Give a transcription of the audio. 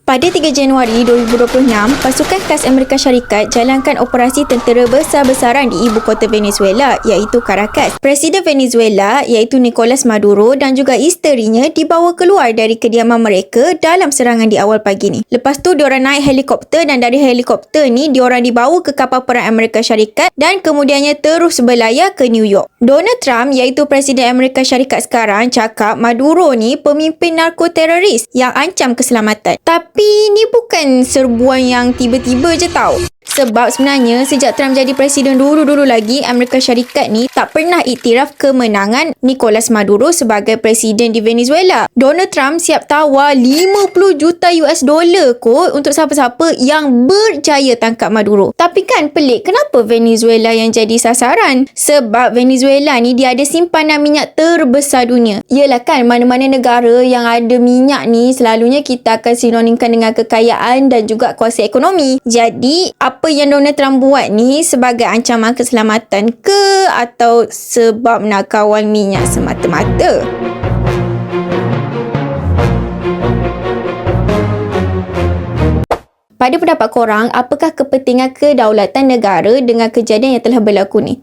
Pada 3 Januari 2026, pasukan khas Amerika Syarikat jalankan operasi tentera besar-besaran di ibu kota Venezuela iaitu Caracas. Presiden Venezuela iaitu Nicolas Maduro dan juga isterinya dibawa keluar dari kediaman mereka dalam serangan di awal pagi ni. Lepas tu diorang naik helikopter dan dari helikopter ni diorang dibawa ke kapal perang Amerika Syarikat dan kemudiannya terus berlayar ke New York. Donald Trump iaitu Presiden Amerika Syarikat sekarang cakap Maduro ni pemimpin narkoteroris yang ancam keselamatan. Tapi ni bukan serbuan yang tiba-tiba je tau. Sebab sebenarnya sejak Trump jadi presiden dulu-dulu lagi, Amerika Syarikat ni tak pernah iktiraf kemenangan Nicolas Maduro sebagai presiden di Venezuela. Donald Trump siap tawar 50 juta US dollar kot untuk siapa-siapa yang berjaya tangkap Maduro. Tapi kan pelik, kenapa Venezuela yang jadi sasaran? Sebab Venezuela ni dia ada simpanan minyak terbesar dunia. Yelah kan, mana-mana negara yang ada minyak ni selalunya kita akan sinonimkan dengan kekayaan dan juga kuasa ekonomi. Jadi, apa yang Donald Trump buat ni sebagai ancaman keselamatan ke atau sebab nak kawal minyak semata-mata? Pada pendapat korang, apakah kepentingan kedaulatan negara dengan kejadian yang telah berlaku ni?